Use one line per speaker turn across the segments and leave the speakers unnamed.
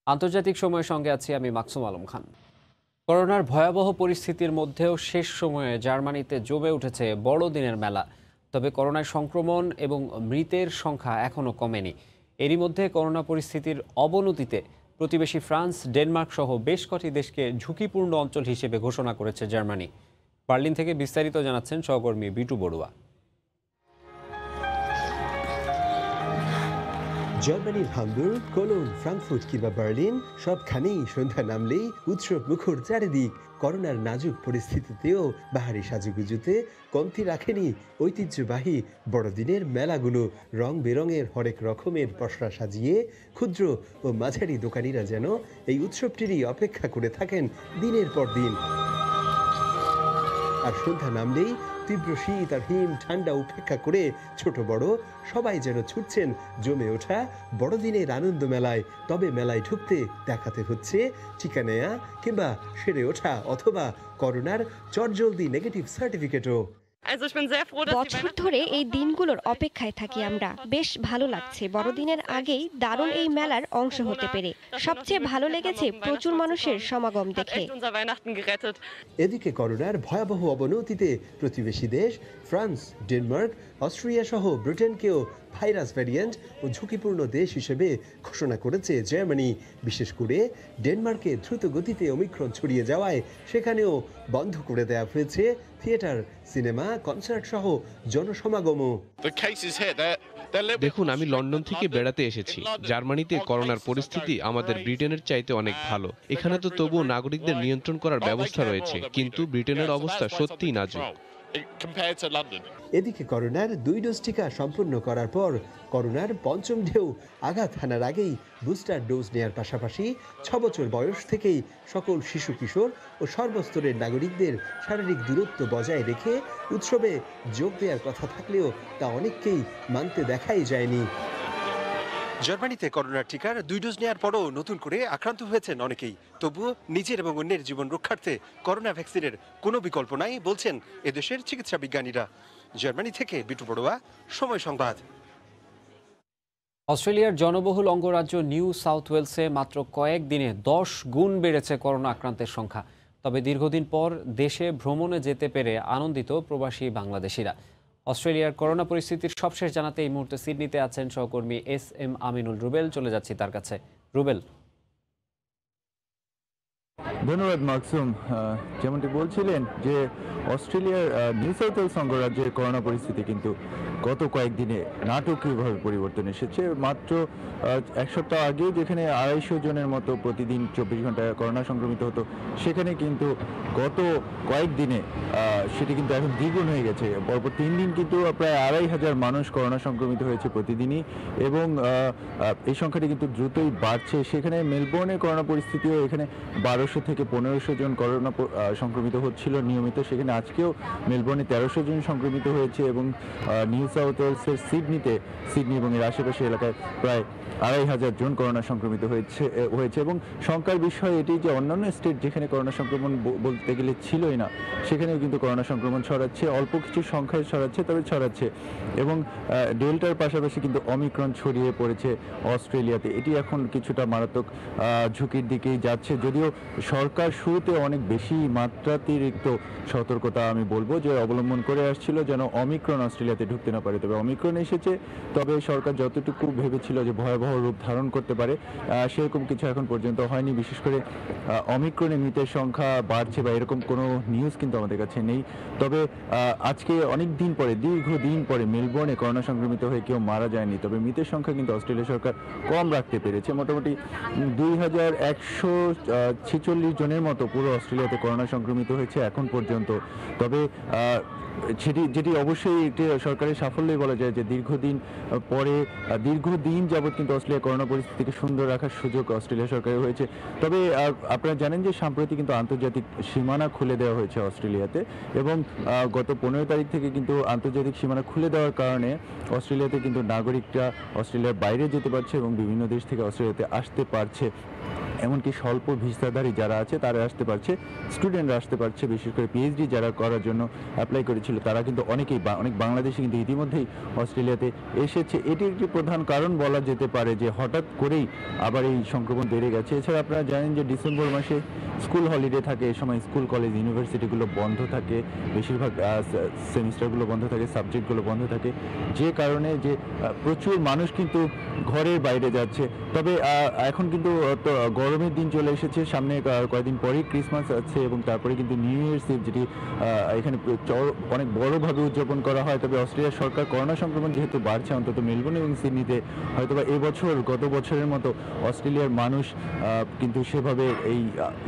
আন্তর্জাতিক সময়ের সঙ্গে আছি আমি মাকসুম আলম খান। করোনার ভয়াবহ পরিস্থিতির মধ্যেও শেষ সময়ে জার্মানিতে জমে উঠেছে বড়দিনের মেলা। তবে করোনায় সংক্রমণ এবং মৃতের সংখ্যা এখনও কমেনি। এরই মধ্যে করোনা পরিস্থিতির অবনতিতে প্রতিবেশী ফ্রান্স, ডেনমার্ক সহ বেশ কটি দেশকে ঝুঁকিপূর্ণ অঞ্চল হিসেবে ঘোষণা করেছে জার্মানি। বার্লিন থেকে বিস্তারিত জানাচ্ছেন সহকর্মী বিটু বড়ুয়া।
জার্মানির হামবুর্গ, কোলোন, ফ্রাঙ্কফুর্ট কিংবা বার্লিন সবখানেই সন্ধ্যা নামলেই উৎসব মুখর চারিদিক। করোনার নাজুক পরিস্থিতিতেও বাহারি সাজুগুজুতে কমতি রাখেনি ঐতিহ্যবাহী বড়দিনের মেলাগুলো। রং বেরঙের হরেক রকমের পসরা সাজিয়ে ক্ষুদ্র ও মাঝারি দোকানিরা যেন এই উৎসবটিরই অপেক্ষা করে থাকেন দিনের পর দিন। আর সন্ধ্যা নামলেই তীব্র শীত আর হিম ঠান্ডা উপেক্ষা করে ছোট বড় সবাই যেন ছুটছেন জমে ওঠা বড়দিনের আনন্দ মেলায়। তবে মেলায় ঢুকতে দেখাতে হচ্ছে টিকা নেয়া কিংবা সেরে ওঠা অথবা করোনার চটজলদি নেগেটিভ সার্টিফিকেটও।
বছর ধরে এই দিনগুলোর অপেক্ষায় থাকি আমরা। বেশ ভালো লাগছে বড়দিনের আগেই দারুণ এই মেলার অংশ হতে পেরে। সবচেয়ে ভালো লেগেছে প্রচুর মানুষের সমাগম দেখে।
এদিকে করোনার ভয়াবহ অবনতিতে প্রতিবেশী দেশ ফ্রান্স, ডেনমার্ক, অস্ট্রিয়া সহ ব্রিটেনকেও ভাইরাস ভ্যারিয়েন্ট ও ঝুঁকিপূর্ণ দেশ হিসেবে ঘোষণা করেছে জার্মানি। বিশেষ করে ডেনমার্কে দ্রুত গতিতে ওমিক্রন ছড়িয়ে যাওয়ায় সেখানেও বন্ধ করে দেওয়া হয়েছে থিয়েটার, সিনেমা, কনসার্ট সহ জনসমাগমও।
দেখুন, আমি লন্ডন থেকে বেড়াতে এসেছি। জার্মানিতে করোনার পরিস্থিতি আমাদের ব্রিটেনের চাইতে অনেক ভালো। এখানে তো তবুও নাগরিকদের নিয়ন্ত্রণ করার ব্যবস্থা রয়েছে, কিন্তু ব্রিটেনের অবস্থা সত্যিই নাজুক।
এদিকে করোনার 2 ডোজ টিকা সম্পূর্ণ করার পর করোনার পঞ্চম ঢেউ আঘাত হানার আগেই বুস্টার ডোজ নেয়ার পাশাপাশি 6 বছর বয়স থেকেই সকল শিশু কিশোর ও সর্বস্তরের নাগরিকদের শারীরিক দূরত্ব বজায় রেখে উৎসবে যোগ দেওয়ার কথা থাকলেও তা অনেককেই মানতে দেখাই যায়নি। জার্মানিতে করোনার টিকার 2 ডোজ নেওয়ার পরও নতুন করে আক্রান্ত হয়েছেন অনেকেই। তবুও নিজের এবং অন্যের জীবন রক্ষার্থে করোনা ভ্যাকসিনের কোনো বিকল্প নাই বলছেন এদেশের চিকিৎসা বিজ্ঞানীরা। জার্মানি থেকে বিটু বড়ুয়া, সময় সংবাদ।
অস্ট্রেলিয়ার জনবহুল অঙ্গরাজ্য নিউ সাউথ ওয়েলসে মাত্র কয়েক দিনে 10 গুণ বেড়েছে করোনা আক্রান্তের সংখ্যা। তবে দীর্ঘদিন পর দেশে ভ্রমণে যেতে পেরে আনন্দিত প্রবাসী বাংলাদেশিরা। অস্ট্রেলিয়ার করোনা পরিস্থিতির সবশেষ জানাতে এই মুহূর্তে সিডনিতে আছেন সহকর্মী SM আমিনুল রুবেল। চলে যাচ্ছি তার কাছে। রুবেল।
ধন্যবাদ মাকসুম। যেমনটি বলছিলেন যে অস্ট্রেলিয়ার নিউ সাউথ ওয়েলস অঙ্গরাজ্যের করোনা পরিস্থিতি কিন্তু গত কয়েকদিনে নাটকীয়ভাবে পরিবর্তন এসেছে। মাত্র 1 সপ্তাহ আগে যেখানে 250 জনের মতো প্রতিদিন 24 ঘন্টায় করোনা সংক্রমিত হতো, সেখানে কিন্তু গত কয়েকদিনে সেটি কিন্তু এখন দ্বিগুণ হয়ে গেছে। পরপর 3 দিন কিন্তু প্রায় 2500 মানুষ করোনা সংক্রমিত হয়েছে প্রতিদিনই, এবং এই সংখ্যাটি কিন্তু দ্রুতই বাড়ছে। সেখানে মেলবোর্নে করোনা পরিস্থিতিও এখানে 1200 থেকে 1500 জন করোনা সংক্রমিত হচ্ছিল নিয়মিত। সেখানে আজকেও মেলবোর্নে 1300 জন সংক্রমিত হয়েছে, এবং নিউ সাউথ ওয়েলসের সিডনি এবং এর আশেপাশে এলাকায় প্রায় 2500 জন করোনা সংক্রমিত হয়েছে। এবং শঙ্কার বিষয় এটি যে অন্যান্য স্টেট যেখানে করোনা সংক্রমণ বলতে গেলে ছিলই না, সেখানেও কিন্তু করোনা সংক্রমণ ছড়াচ্ছে, অল্প কিছু সংখ্যায় ছড়াচ্ছে, তবে ছড়াচ্ছে। এবং ডেল্টার পাশাপাশি কিন্তু অমিক্রন ছড়িয়ে পড়েছে অস্ট্রেলিয়াতে। এটি এখন কিছুটা মারাত্মক ঝুঁকির দিকেই যাচ্ছে, যদিও সরকার শুরুতে অনেক বেশি মাত্রাতিরিক্ত সতর্কতা আমি বলবো যে অবলম্বন করে আসছিল যেন অমিক্রন অস্ট্রেলিয়াতে ঢুকতে না পারে। তবে অমিক্রন এসেছে, তবে সরকার যতটুকু ভেবেছিল যে ভয়াবহ রূপ ধারণ করতে পারে সেরকম কিছু এখন পর্যন্ত হয়নি। বিশেষ করে অমিক্রনে মৃতের সংখ্যা বাড়ছে বা এরকম কোনো নিউজ কিন্তু আমাদের কাছে নেই। তবে আজকে দীর্ঘদিন পরে মেলবোর্নে করোনা সংক্রমিত হয়ে কেউ মারা যায়নি, তবে মৃতের সংখ্যা কিন্তু অস্ট্রেলিয়া সরকার কম রাখতে পেরেছে। মোটামুটি 2146 জনের মতো পুরো অস্ট্রেলিয়াতে করোনা সংক্রমিত হয়েছে এখন পর্যন্ত। তবে যেটি অবশ্যই একটি সরকারের সাফল্যই বলা যায় যে দীর্ঘদিন যাবৎ কিন্তু অস্ট্রেলিয়া করোনা পরিস্থিতিকে সুন্দর রাখার সুযোগ অস্ট্রেলিয়া সরকারের হয়েছে। তবে আপনারা জানেন যে সম্প্রতি কিন্তু আন্তর্জাতিক সীমানা খুলে দেওয়া হয়েছে অস্ট্রেলিয়াতে, এবং গত 15 তারিখ থেকে কিন্তু আন্তর্জাতিক সীমানা খুলে দেওয়ার কারণে অস্ট্রেলিয়াতে কিন্তু নাগরিকরা অস্ট্রেলিয়ার বাইরে যেতে পারছে এবং বিভিন্ন দেশ থেকে অস্ট্রেলিয়াতে আসতে পারছে। এমনকি স্বল্প ভিসাধারী যারা আছে তারা আসতে পারছে, স্টুডেন্টরা আসতে পারছে, বিশেষ করে পিএইচডি যারা করার জন্য অ্যাপ্লাই করেছিল তারা কিন্তু অনেক বাংলাদেশি কিন্তু ইতিমধ্যেই অস্ট্রেলিয়াতে এসেছে। এটি একটি প্রধান কারণ বলা যেতে পারে যে হঠাৎ করেই আবার এই সংক্রমণ বেড়ে গেছে। এছাড়া আপনারা জানেন যে ডিসেম্বর মাসে স্কুল হলিডে থাকে, এই সময় স্কুল কলেজ ইউনিভার্সিটিগুলো বন্ধ থাকে, বেশিরভাগ সেমিস্টারগুলো বন্ধ থাকে, সাবজেক্টগুলো বন্ধ থাকে, যে কারণে যে প্রচুর মানুষ কিন্তু ঘরের বাইরে যাচ্ছে। তবে এখন কিন্তু গরমের দিন চলে এসেছে, সামনে কয়েকদিন পরেই ক্রিসমাস আছে এবং তারপরে কিন্তু নিউ ইয়ার্স ইভ, যেটি এখানে অনেক বড়ভাবে উদযাপন করা হয়। তবে অস্ট্রেলিয়ার সরকার করোনা সংক্রমণ যেহেতু বাড়ছে, অন্তত মেলবোর্ন এবং সিডনিতে হয়তোবা এবছর গত বছরের মতো অস্ট্রেলিয়ার মানুষ কিন্তু সেভাবে এই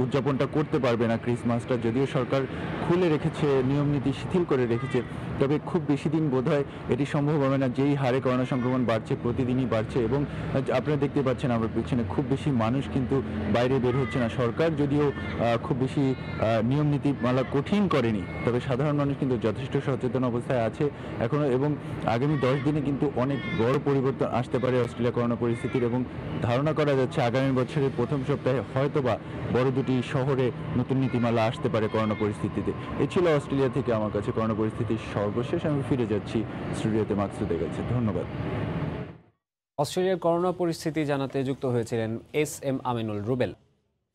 উদযাপনটা করতে পারবে না ক্রিসমাসটা, যদিও সরকার খুলে রেখেছে, নিয়ম নীতি শিথিল করে রেখেছে। তবে খুব বেশি দিন বোধহয় এটি সম্ভব হবে না, যেই হারে করোনা সংক্রমণ বাড়ছে, প্রতিদিনই বাড়ছে। এবং আপনারা দেখতে পাচ্ছেন আমার পিছনে খুব বেশি মানুষ কিন্তু বাইরে বের হচ্ছে না। সরকার যদিও খুব বেশি নিয়ম নীতিমালা কঠিন করেনি, তবে সাধারণ মানুষ কিন্তু যথেষ্ট সচেতন অবস্থায় আছে এখনো। এবং আগামী 10 দিনে কিন্তু অনেক বড় পরিবর্তন আসতে পারে অস্ট্রেলিয়া করোনা পরিস্থিতির, এবং ধারণা করা যাচ্ছে আগামী বছরের প্রথম সপ্তাহে হয়তোবা বড় দুটি শহরে নতুন নীতিমালা আসতে পারে করোনা পরিস্থিতিতে। এ ছিল অস্ট্রেলিয়া থেকে আমার কাছে করোনা পরিস্থিতির সর্বশেষ। আমি ফিরে যাচ্ছি স্টুডিওতে মাকসুদের কাছে। ধন্যবাদ।
অস্ট্রেলিয়ার করোনা পরিস্থিতি জানাতে যুক্ত হয়েছিলেন এস.এম. আমিনুল রুবেল।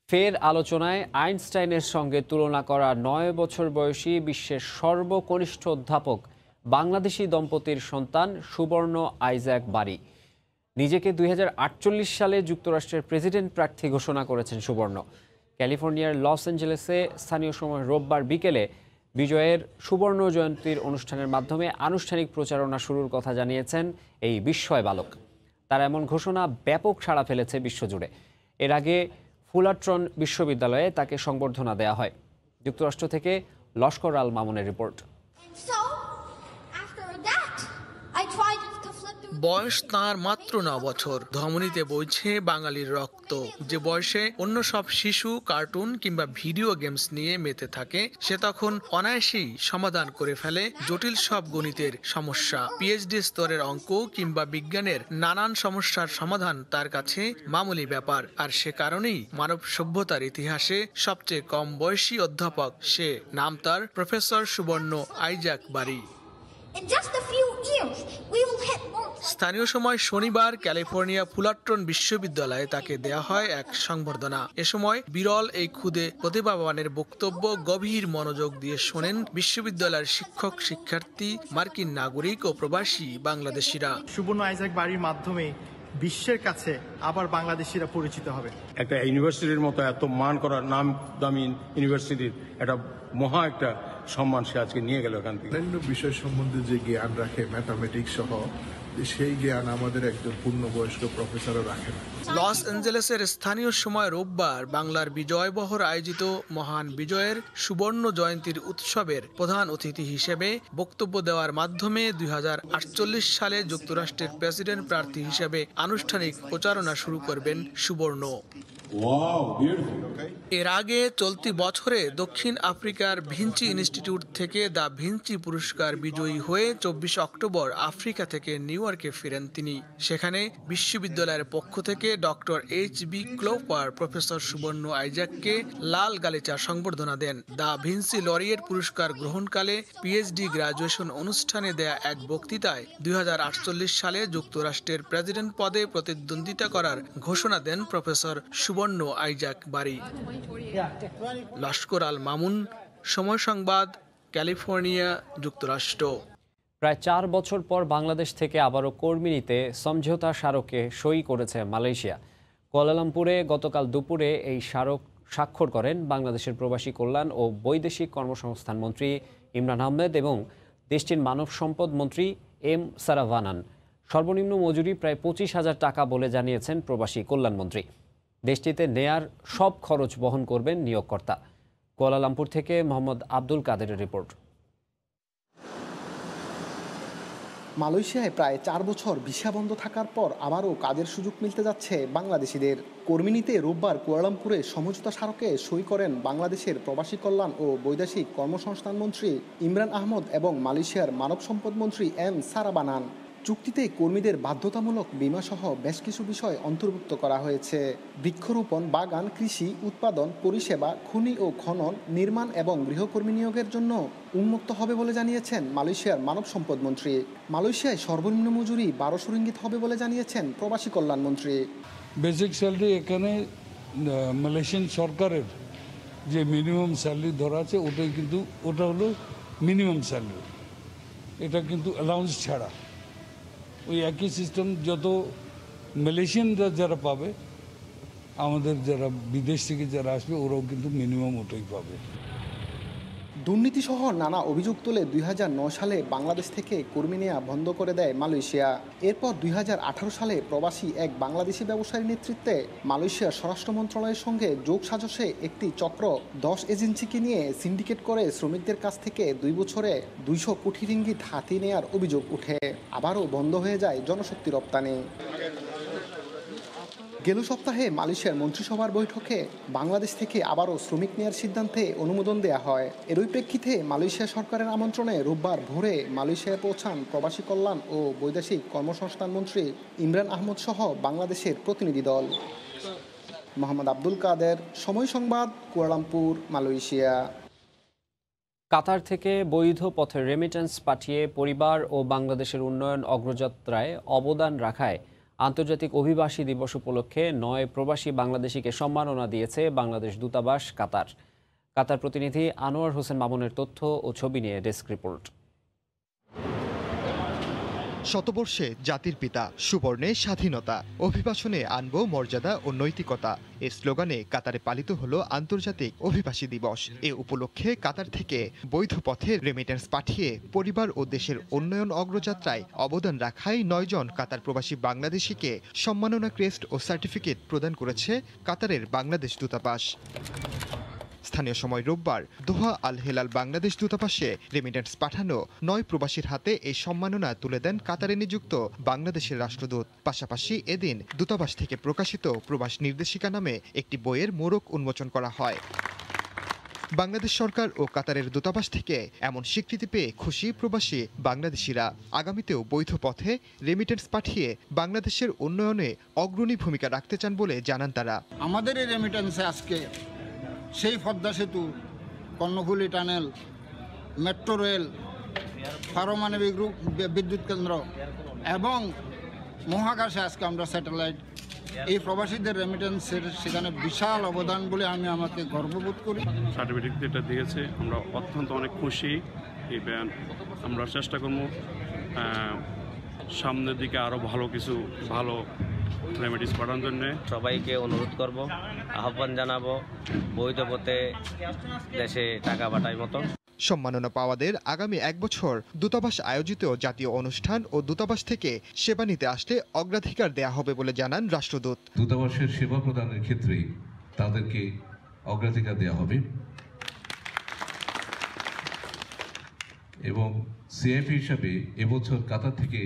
ফের আলোচনায় আইনস্টাইনের সঙ্গে তুলনা করা 9 বছর বয়সী বিশ্বের সর্বকনিষ্ঠ অধ্যাপক বাংলাদেশি দম্পতির সন্তান সুবর্ণ আইজ্যাক বারী। নিজেকে 2048 সালে যুক্তরাষ্ট্রের প্রেসিডেন্ট প্রার্থী ঘোষণা করেছেন সুবর্ণ। ক্যালিফোর্নিয়ার লস অ্যাঞ্জেলেসে স্থানীয় সময় রোববার বিকেলে বিজয়ের সুবর্ণ জয়ন্তীর অনুষ্ঠানের মাধ্যমে আনুষ্ঠানিক প্রচারণা শুরুর কথা জানিয়েছেন এই বিস্ময় বালক। তার এমন ঘোষণা ব্যাপক সাড়া ফেলেছে বিশ্বজুড়ে। এর আগে ফুলারটন বিশ্ববিদ্যালয়ে তাকে সংবর্ধনা দেয়া হয়। যুক্তরাষ্ট্র থেকে লস্কর আল মামুনের রিপোর্ট।
বয়স তাঁর মাত্র 9 বছর। ধমনীতে বইছে বাঙালির রক্ত। যে বয়সে অন্য সব শিশু কার্টুন কিংবা ভিডিও গেমস নিয়ে মেতে থাকে, সে তখন অনায়াসেই সমাধান করে ফেলে জটিল সব গণিতের সমস্যা। পিএইচডি স্তরের অঙ্ক কিংবা বিজ্ঞানের নানান সমস্যার সমাধান তার কাছে মামুলি ব্যাপার। আর সে কারণেই মানব সভ্যতার ইতিহাসে সবচেয়ে কম বয়সী অধ্যাপক সে। নাম তার প্রফেসর সুবর্ণ আইজ্যাক বারী। স্থানীয় সময় শনিবার ক্যালিফোর্নিয়া ফুলারটন বিশ্ববিদ্যালয়ে তাকে দেয়া হয় এক সংবর্ধনা। এ সময় বিরল এই ক্ষুদে প্রতিভাবানের বক্তব্য গভীর মনোযোগ দিয়ে শোনেন বিশ্ববিদ্যালয়ের শিক্ষক, শিক্ষার্থী, মার্কিন নাগরিক ও প্রবাসী বাংলাদেশিরা।
সুবর্ণ আইজ্যাক বারীর মাধ্যমে বিশ্বের কাছে আবার বাংলাদেশিরা পরিচিত হবে।
একটা ইউনিভার্সিটির মতো এত মান করা নাম দামি ইউনিভার্সিটির একটা মহা একটা সম্মান সে আজকে নিয়ে গেল এখান থেকে।
অন্যান্য বিষয় সম্বন্ধে যে জ্ঞান রাখে, ম্যাথামেটিক্স সহ, সেই জ্ঞান আমাদের একজন পূর্ণবয়স্ক প্রফেসরও রাখেন।
লস অ্যাঞ্জেলেসের স্থানীয় সময় রোববার বাংলার বিজয় বহর আয়োজিত মহান বিজয়ের সুবর্ণ জয়ন্তীর উৎসবের প্রধান অতিথি হিসেবে বক্তব্য দেওয়ার মাধ্যমে 2048 সালে যুক্তরাষ্ট্রের প্রেসিডেন্ট প্রার্থী হিসেবে আনুষ্ঠানিক প্রচারণা শুরু করবেন সুবর্ণ। এর আগে চলতি বছরে দক্ষিণ আফ্রিকার ভিঞ্চি ইনস্টিটিউট থেকে দ্য ভিঞ্চি পুরস্কার বিজয়ী হয়ে 24 অক্টোবর আফ্রিকা থেকে নিউ ইয়র্কে ফিরেন তিনি। সেখানে বিশ্ববিদ্যালয়ের পক্ষ থেকে ডক্টর এইচ.বি. ক্লোপার প্রফেসর সুবর্ণ আইজ্যাককে লাল গালিচা সংবর্ধনা দেন। দ্য ভিঞ্চি লরিয়েট পুরস্কার গ্রহণকালে পিএইচডি গ্রাজুয়েশন অনুষ্ঠানে দেয়া এক বক্তৃতায় 2048 সালে যুক্তরাষ্ট্রের প্রেসিডেন্ট পদে প্রতিদ্বন্দ্বিতা করার ঘোষণা দেন প্রফেসর সুবর্ণ আইজ্যাক বারী। লস্কর আল মামুন, সময় সংবাদ, ক্যালিফোর্নিয়া, যুক্তরাষ্ট্র।
প্রায় 4 বছর পর বাংলাদেশ থেকে আবারও কর্মী নিতে সমঝোতা স্মারকে সই করেছে মালয়েশিয়া। কুয়ালালামপুরে গতকাল দুপুরে এই স্মারক স্বাক্ষর করেন বাংলাদেশের প্রবাসী কল্যাণ ও বৈদেশিক কর্মসংস্থান মন্ত্রী ইমরান আহমেদ এবং দেশটির মানব সম্পদ মন্ত্রী এম সারাভানান। সর্বনিম্ন মজুরি প্রায় 25,000 টাকা বলে জানিয়েছেন প্রবাসী কল্যাণমন্ত্রী। দেশটিতে নেয়ার সব খরচ বহন করবেন নিয়োগকর্তা। কুয়ালালামপুর থেকে মোহাম্মদ আব্দুল কাদেরের রিপোর্ট।
মালয়েশিয়ায় প্রায় 4 বছর ভিসা বন্ধ থাকার পর আবারও কাজের সুযোগ মিলতে যাচ্ছে বাংলাদেশিদের। কর্মী নিতে রোববার কুয়ালালামপুরে সমঝোতা স্মারকে সই করেন বাংলাদেশের প্রবাসী কল্যাণ ও বৈদেশিক কর্মসংস্থান মন্ত্রী ইমরান আহমদ এবং মালয়েশিয়ার মানব সম্পদ মন্ত্রী এম সারাভানান। চুক্তিতে কর্মীদের বাধ্যতামূলক বিমা সহ বেশ কিছু বিষয় অন্তর্ভুক্ত করা হয়েছে। বৃক্ষরোপণ, বাগান, কৃষি, উৎপাদন, পরিষেবা, খনি ও খনন, নির্মাণ এবং গৃহকর্মী নিয়োগের জন্য উন্মুক্ত হবে বলে জানিয়েছেন মালয়েশিয়ার মানব সম্পদ মন্ত্রী। মালয়েশিয়ায় সর্বনিম্ন মজুরি 1200 রিঙ্গিত হবে বলে জানিয়েছেন প্রবাসী কল্যাণ মন্ত্রী।
বেসিক স্যালারি এখানে মালয়েশিয়ান সরকারের যে মিনিমাম স্যালারি ধরা আছে ওটা হলো মিনিমাম স্যালারি, এটা কিন্তু অ্যালাউন্স ছাড়া। ওই একই সিস্টেম যত মালয়েশিয়ানরা যারা পাবে, আমাদের যারা বিদেশ থেকে যারা আসবে ওরাও কিন্তু মিনিমাম ওটাই পাবে।
দুর্নীতিসহ নানা অভিযোগ তুলে 2009 সালে বাংলাদেশ থেকে কর্মী নেওয়া বন্ধ করে দেয় মালয়েশিয়া। এরপর 2018 সালে প্রবাসী এক বাংলাদেশি ব্যবসায়ীর নেতৃত্বে মালয়েশিয়ার স্বরাষ্ট্র মন্ত্রণালয়ের সঙ্গে যোগ সাজশে একটি চক্র 10 এজেন্সিকে নিয়ে সিন্ডিকেট করে শ্রমিকদের কাছ থেকে 2 বছরে 200 কোটি রিঙ্গিত হাতিয়ে নেওয়ার অভিযোগ উঠে। আবারও বন্ধ হয়ে যায় জনশক্তি রপ্তানি। গেল সপ্তাহে মালয়েশিয়ার মন্ত্রিসভার বৈঠকে বাংলাদেশ থেকে আবারও শ্রমিক নেওয়ার সিদ্ধান্তে অনুমোদন দেওয়া হয়। এরই প্রেক্ষিতে মালয়েশিয়া সরকারের আমন্ত্রণে রোববার ভোরে মালয়েশিয়ায় পৌঁছান প্রবাসী কল্যাণ ও বৈদেশিক কর্মসংস্থান মন্ত্রী ইমরান আহমদ সহ বাংলাদেশের প্রতিনিধি দল। মোহাম্মদ আব্দুল কাদের, সময় সংবাদ, কুয়ালালামপুর, মালয়েশিয়া।
কাতার থেকে বৈধ পথে রেমিটেন্স পাঠিয়ে পরিবার ও বাংলাদেশের উন্নয়ন অগ্রযাত্রায় অবদান রাখায় আন্তর্জাতিক অভিবাসী দিবস উপলক্ষে 9 প্রবাসী বাংলাদেশিকে সম্মাননা দিয়েছে বাংলাদেশ দূতাবাস কাতার। কাতার প্রতিনিধি আনোয়ার হোসেন মামুনের তথ্য ও ছবি নিয়ে ডেস্ক রিপোর্ট।
শতবর্ষে জাতির পিতা, সুবর্ণে স্বাধীনতা, অভিবাসনে আনবো মর্যাদা ও নৈতিকতা, এর স্লোগানে কাতারে পালিত হলো আন্তর্জাতিক অভিবাসী দিবস। এ উপলক্ষে কাতার থেকে বৈধ পথে রেমিটেন্স পাঠিয়ে পরিবার ও দেশের উন্নয়ন অগ্রযাত্রায় অবদান রাখায় 9 জন কাতার প্রবাসী বাংলাদেশিকে সম্মাননা ক্রেস্ট ও সার্টিফিকেট প্রদান করেছে কাতারের বাংলাদেশ দূতাবাস। স্থানীয় সময় রোববার দোহা আল হেলাল বাংলাদেশ দূতাবাসে রেমিটেন্স পাঠানো 9 প্রবাসীর হাতে এই সম্মাননা তুলে দেন কাতারে নিযুক্ত বাংলাদেশের রাষ্ট্রদূত। পাশাপাশি এদিন দূতাবাস থেকে প্রকাশিত প্রবাস নির্দেশিকা নামে একটি বইয়ের মোড়ক উন্মোচন করা হয়। বাংলাদেশ সরকার ও কাতারের দূতাবাস থেকে এমন স্বীকৃতি পেয়ে খুশি প্রবাসী বাংলাদেশিরা। আগামীতেও বৈধ পথে রেমিটেন্স পাঠিয়ে বাংলাদেশের উন্নয়নে অগ্রণী ভূমিকা রাখতে চান বলে জানান তারা।
আমাদের এই রেমিটেন্সে আজকে সেই পদ্মা সেতু, কর্ণফুলী টানেল, মেট্রো রেল, পারমাণবিক বিদ্যুৎ কেন্দ্র এবং মহাকাশে আজকে আমরা স্যাটেলাইট, এই প্রবাসীদের রেমিটেন্সের সেখানে বিশাল অবদান বলে আমি আমাকে গর্ববোধ করি।
সার্টিফিকেট যেটা দিয়েছে আমরা অত্যন্ত অনেক খুশি। আমরা চেষ্টা করব সামনের দিকে আরও ভালো রেমিটেন্স পাঠানোর জন্য।
সবাইকে অনুরোধ করব, আহ্বান জানাবো বৈধ পথে দেশে টাকা পাঠায় মতো।
সম্মাননা পাওয়াদের আগামী 1 বছর দূতাবাস আয়োজিত জাতীয় অনুষ্ঠান ও দূতাবাস থেকে সেবা নিতে আসলে অগ্রাধিকার দেয়া হবে বলে জানান রাষ্ট্রদূত।
দূতাবাসের সেবা প্রদানের ক্ষেত্রে তাদেরকে অগ্রাধিকার দেয়া হবে এবং সিআইপি হিসাবে এবছর কাতার থেকে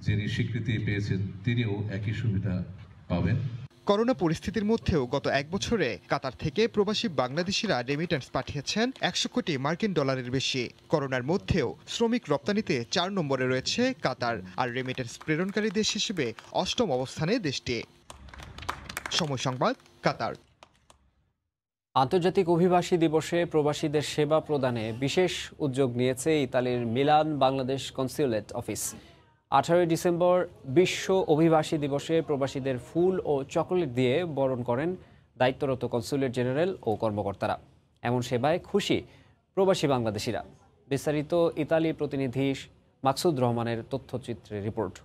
যিনি স্বীকৃতি পেয়েছেন তিনিও একই সুবিধা পাবেন।
করোনা পরিস্থিতির মধ্যেও গত 1 বছরে কাতার থেকে প্রবাসী বাংলাদেশিরা রেমিটেন্স পাঠিয়েছেন 100 কোটি মার্কিন ডলারের বেশি। করোনার মধ্যেও শ্রমিক রপ্তানিতে 4 নম্বরে রয়েছে কাতার, আর রেমিটেন্স প্রেরণকারী দেশ হিসেবে 8ম অবস্থানে দেশটি। সময় সংবাদ, কাতার।
আন্তর্জাতিক অভিবাসী দিবসে প্রবাসীদের সেবা প্রদানে বিশেষ উদ্যোগ নিয়েছে ইতালির Milan Bangladesh consulate office. 18 December বিশ্ব অভিবাসী দিবসে প্রবাসীদের ফুল ও চকোলেট দিয়ে বরণ করেন দায়িত্বরত কনস্যুলেট জেনারেল ও কর্মকর্তারা। এমন সেবায় খুশি প্রবাসী বাংলাদেশিরা। বিস্তারিত ইতালি প্রতিনিধি মাকসুদ রহমানের তথ্যচিত্রে রিপোর্ট।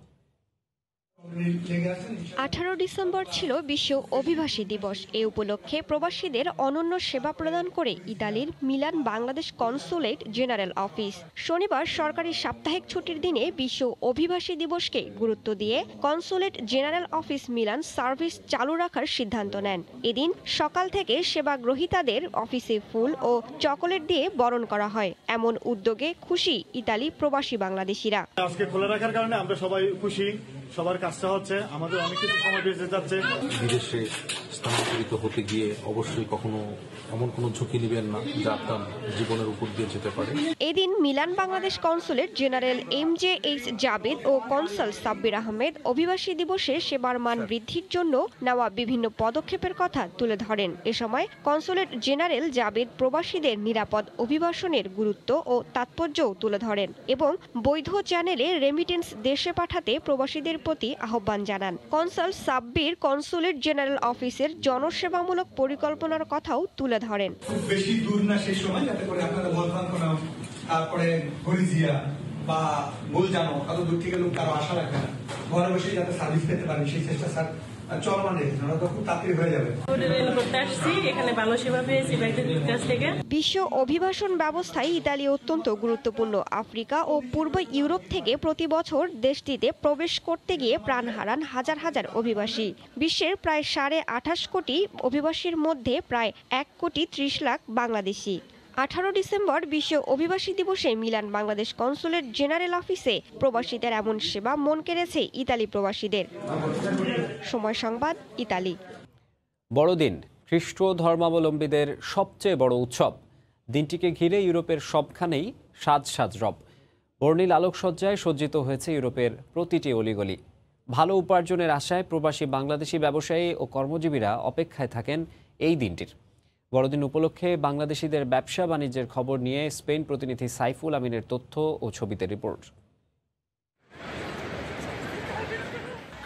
18 ডিসেম্বর ছিল বিশ্ব অভিবাসী দিবস। এ উপলক্ষে প্রবাসীদের অনন্য সেবা প্রদান করে ইতালির Milan Bangladesh consulate general office. শনিবার সরকারি সাপ্তাহিক ছুটির দিনে বিশ্ব অভিবাসী দিবসকে গুরুত্ব দিয়ে consulate general office Milan service চালু রাখার সিদ্ধান্ত নেন। এদিন সকাল থেকে সেবা গ্রহীতাদের অফিসে ফুল ও চকোলেট দিয়ে বরণ করা হয়। এমন উদ্যোগে খুশি ইতালি প্রবাসী বাংলাদেশিরা।
আজকে খোলা রাখার কারণে আমরা সবাই খুশি। সবার কাজটা হচ্ছে আমাদের অনেক কিছু সময় বেঁচে যাচ্ছে।
বিদেশে স্থানান্তরিত হতে গিয়ে অবশ্যই কখনো এমন কোনো ঝুঁকি নেবেন না যা আপনার জীবনের উপর দিয়ে যেতে পারে।
এদিন Milan Bangladesh consulate general MJH Javed ও কনসাল সাব্বির আহমেদ অভিবাসী দিবসে সেবার মান বৃদ্ধির জন্য নেওয়া বিভিন্ন পদক্ষেপের কথা তুলে ধরেন। এ সময় কনসুলেট জেনারেল জাবেদ প্রবাসীদের নিরাপদ অভিবাসনের গুরুত্ব ও তাৎপর্যও তুলে ধরেন এবং বৈধ চ্যানেলে রেমিটেন্স দেশে পাঠাতে প্রবাসীদের প্রতি আহ্বান জানান। কনসাল সাব্বির কনসুলেট জেনারেল অফিসের জনসেবামূলক পরিকল্পনার কথাও তুলে ধরেন।
খুব বেশি দূর না সেই সময়, যাতে করে আপনারা বলফানকোনাম, তারপরে গরিজিয়া বা গোলজানো, কত দূর থেকে লোক তারা আশা রাখে না, ঘরে বসে যাতে সার্ভিস পেতে পারেন সেই চেষ্টা স্যার চলমান রেখেছেন। ওরা তো খুব তাড়াতাড়ি হয়ে যাবে।
বিশ্ব অভিবাসন ব্যবস্থায় ইতালি অত্যন্ত গুরুত্বপূর্ণ। আফ্রিকা ও পূর্ব ইউরোপ থেকে প্রতি বছর দেশটিতে প্রবেশ করতে গিয়ে প্রাণ হারান হাজার হাজার অভিবাসী। বিশ্বের প্রায় 28.5 কোটি অভিবাসীর মধ্যে প্রায় 1.30 লাখ বাংলাদেশি। 18 ডিসেম্বর বিশ্ব অভিবাসী দিবসে মিলান বাংলাদেশ কনসুলেট জেনারেল অফিসে প্রবাসীদের এমন সেবা মন কেড়েছে ইতালি প্রবাসীদের। সময় সংবাদ, ইতালি।
বড়দিন খ্রিস্ট ধর্মাবলম্বীদের সবচেয়ে বড় উৎসব। দিনটিকে ঘিরে ইউরোপের সবখানেই সাজ সাজ রব। বর্ণিল আলোকসজ্জায় সজ্জিত হয়েছে ইউরোপের প্রতিটি অলিগলি। ভালো উপার্জনের আশায় প্রবাসী বাংলাদেশি ব্যবসায়ী ও কর্মজীবীরা অপেক্ষায় থাকেন এই দিনটির। বড়দিন উপলক্ষে বাংলাদেশিদের ব্যবসা বাণিজ্যের খবর নিয়ে স্পেন প্রতিনিধি সাইফুল আমিনের তথ্য ও ছবিতে রিপোর্ট।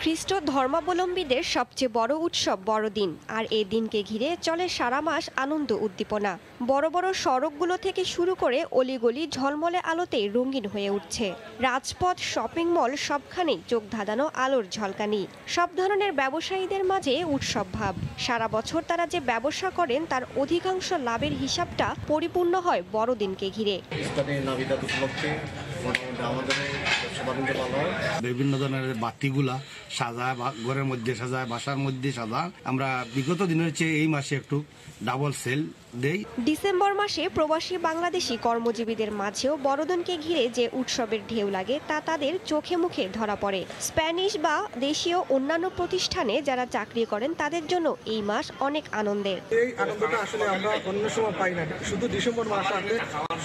খ্রিস্ট ধর্মাবলম্বীদের সবচেয়ে বড় উৎসব বড়দিন, আর এই দিনকে ঘিরে চলে সারা মাস আনন্দ উদ্দীপনা। বড় বড় সড়কগুলো থেকে শুরু করে অলিগলি ঝলমলে আলোতে রঙিন হয়ে উঠছে। রাজপথ, শপিং মল, সবখানেই চোখ ধাঁধানো আলোর ঝলকানি। সব ধরনের ব্যবসায়ীদের মাঝে উৎসব ভাব। সারা বছর তারা যে ব্যবসা করেন তার অধিকাংশ লাভের হিসাবটা পরিপূর্ণ হয় বড়দিনকে ঘিরে।
বিভিন্ন ধরনের বাতিগুলা সাজায়, ঘরের মধ্যে সাজায়, বাসার মধ্যে সাজায়। আমরা বিগত দিনের চেয়ে এই মাসে একটু ডাবল সেল দেই।
ডিসেম্বর মাসে প্রবাসী বাংলাদেশি কর্মজীবীদের মাঝেও বড়দিনকে ঘিরে যে উৎসবের ঢেউ লাগে তা তাদের চোখে মুখে ধরা পড়ে। স্প্যানিশ বা দেশীয় অন্যান্য প্রতিষ্ঠানে যারা চাকরি করেন তাদের জন্য এই মাস অনেক আনন্দের।
এই আনন্দটা আসলে আমরা অন্য সময় পাই না, শুধু ডিসেম্বর মাস আসলে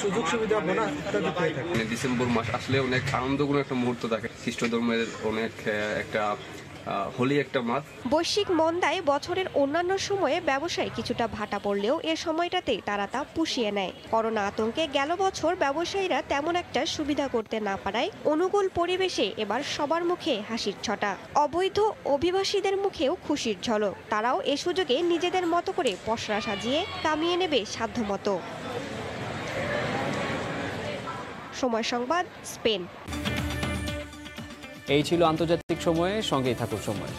সুযোগ সুবিধা বোনাস ইত্যাদি পেয়ে থাকি।
ডিসেম্বর মাস আসলে অনেক আনন্দগুলো একটা মুহূর্ত থাকে। খ্রিস্ট ধর্মের অনেক একটা হোলি একটা মাস।
বৈশ্বিক মন্দায় বছরের অন্যান্য সময়ে ব্যবসায় কিছুটা ভাটা পড়লেও এ সময়টাতে তারা তা পুষিয়ে নেয়। করোনা আতঙ্কে গেল বছর ব্যবসায়ীরা তেমন একটা সুবিধা করতে না পারায় অনুকূল পরিবেশে এবার সবার মুখে হাসির ছটা। অবৈধ অভিবাসীদের মুখেও খুশির ঝলক। তারাও এ সুযোগে নিজেদের মতো করে পসরা সাজিয়ে কামিয়ে নেবে সাধ্যমতো। সময় সংবাদ, স্পেন।
এই ছিল আন্তর্জাতিক সময়ে। সঙ্গেই থাকুন সময়।